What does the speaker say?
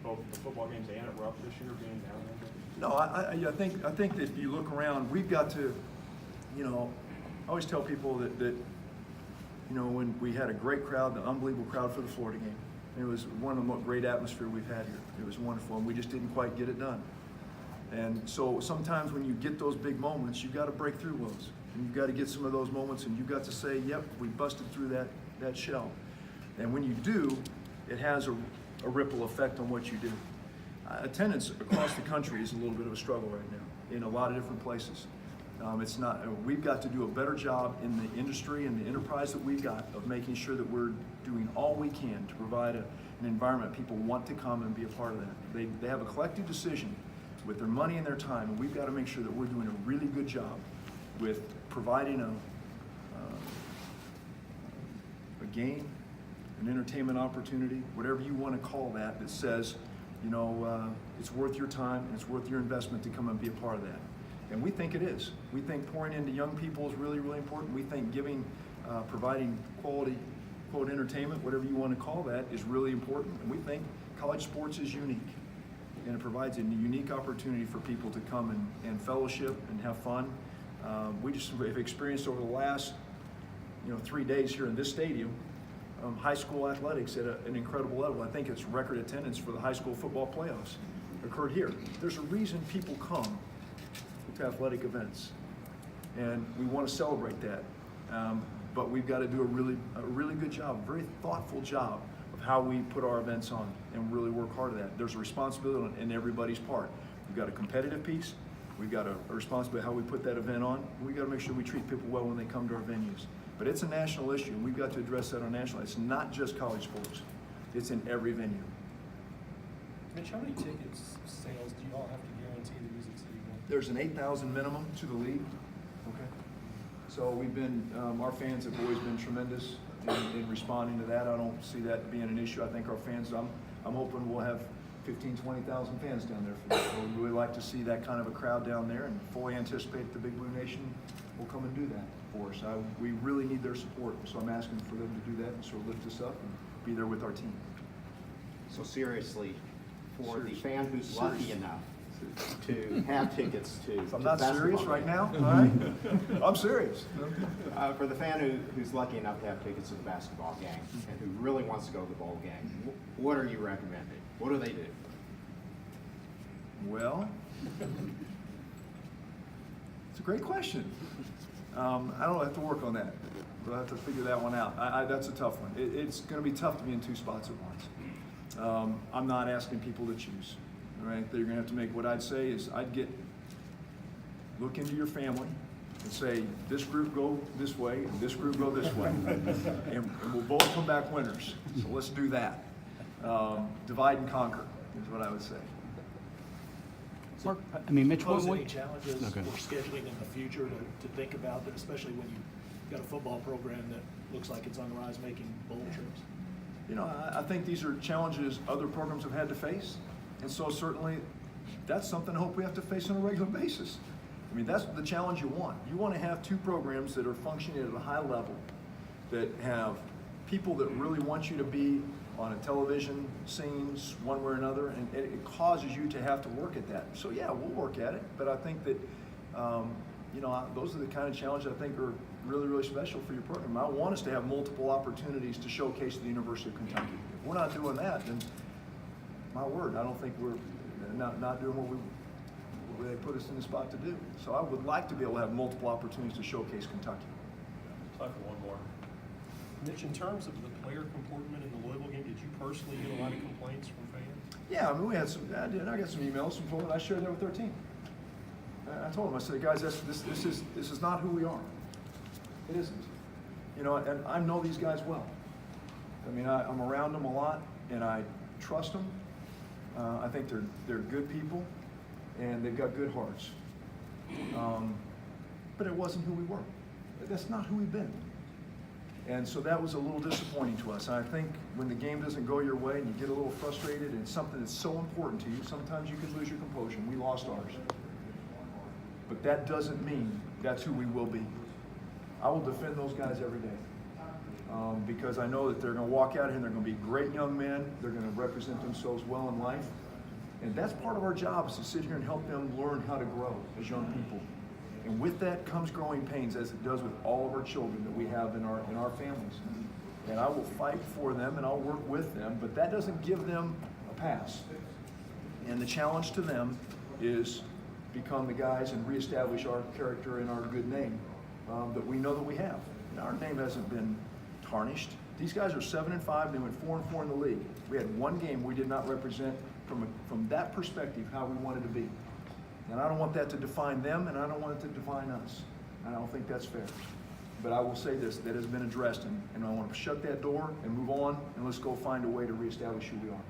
both the football games and at Rupp this year being down there? No, I think that if you look around, we've got to, you know, I always tell people that you know, when we had a great crowd, an unbelievable crowd for the Florida game. It was one of the most great atmosphere we've had here. It was wonderful, and we just didn't quite get it done. And so sometimes when you get those big moments, you've got to break through those. And you've got to get some of those moments, and you've got to say, yep, we busted through that shell. And when you do, it has a ripple effect on what you do. Attendance across the country is a little bit of a struggle right now in a lot of different places. It's not. We've got to do a better job in the industry and the enterprise that we've got of making sure that we're doing all we can to provide an environment people want to come and be a part of that. They have a collective decision with their money and their time, and we've got to make sure that we're doing a really good job with providing a game, an entertainment opportunity, whatever you want to call that, that says, you know, it's worth your time and it's worth your investment to come and be a part of that. And we think it is. We think pouring into young people is really, really important. We think providing quality, quote, entertainment, whatever you want to call that, is really important. And we think college sports is unique. And it provides a unique opportunity for people to come and fellowship and have fun. We just have experienced over the last 3 days here in this stadium, high school athletics at an incredible level. I think it's record attendance for the high school football playoffs occurred here. There's a reason people come to athletic events, and we want to celebrate that. But we've got to do a really good job, a very thoughtful job of how we put our events on and really work hard at that. There's a responsibility in everybody's part. We've got a competitive piece. We've got a responsibility how we put that event on. We've got to make sure we treat people well when they come to our venues. But it's a national issue, and we've got to address that on national. It's not just college sports. It's in every venue. Mitch, how many tickets sales do you all have to guarantee the Music City Bowl? There's an 8,000 minimum to the league. Okay. So we've been, our fans have always been tremendous in responding to that. I don't see that being an issue. I think our fans, I'm hoping we'll have 15,000, 20,000 fans down there for that. So we'd really like to see that kind of a crowd down there, and fully anticipate the Big Blue Nation will come and do that for us. We really need their support, so I'm asking for them to do that and sort of lift us up and be there with our team. So seriously, for the fan who's lucky enough to have tickets to I'm not serious right now, all right? I'm serious. For the fan who's lucky enough to have tickets to the basketball game and who really wants to go to the bowl game, what are you recommending? What do they do? Well, it's a great question. I don't have to work on that. We'll have to figure that one out. That's a tough one. It's going to be tough to be in two spots at once. I'm not asking people to choose. All right, they're going to have to make. What I'd say is look into your family and say, this group go this way and this group go this way, and we'll both come back winners. So let's do that. Divide and conquer is what I would say. Mark, I mean, Mitch, Pose what any challenges for scheduling in the future to think about, that especially when you've got a football program that looks like it's on the rise, making bowl trips? You know, I think these are challenges other programs have had to face, and so certainly that's something I hope we have to face on a regular basis. I mean, that's the challenge you want. You want to have two programs that are functioning at a high level, that have people that really want you to be on a television scenes one way or another, and it causes you to have to work at that. So yeah, we'll work at it, but I think that those are the kind of challenges I think are really, really special for your program. I want us to have multiple opportunities to showcase the University of Kentucky. If we're not doing that, then my word, I don't think we're not doing what they put us in the spot to do. So I would like to be able to have multiple opportunities to showcase Kentucky. Time for one more. Mitch, in terms of the player comportment in the Louisville game, did you personally get a lot of complaints from fans? Yeah, I mean, I got some emails from people, and I shared that with their team. I told them, I said, guys, this is not who we are. It isn't. You know, and I know these guys well. I mean, I'm around them a lot, and I trust them. I think they're good people, and they've got good hearts. But it wasn't who we were. That's not who we've been. And so that was a little disappointing to us. And I think when the game doesn't go your way and you get a little frustrated and something that's so important to you, sometimes you can lose your composure. We lost ours. But that doesn't mean that's who we will be. I will defend those guys every day. because I know that they're going to walk out here and they're going to be great young men. They're going to represent themselves well in life. And that's part of our job, is to sit here and help them learn how to grow as young people. And with that comes growing pains, as it does with all of our children that we have in our families. And I will fight for them and I'll work with them, but that doesn't give them a pass. And the challenge to them is become the guys and reestablish our character and our good name that we know that we have. And our name hasn't been tarnished. These guys are 7-5. They went 4-4 in the league. We had one game we did not represent from that perspective how we wanted to be. And I don't want that to define them, and I don't want it to define us. And I don't think that's fair. But I will say this, that has been addressed, and I want to shut that door and move on, and let's go find a way to reestablish who we are.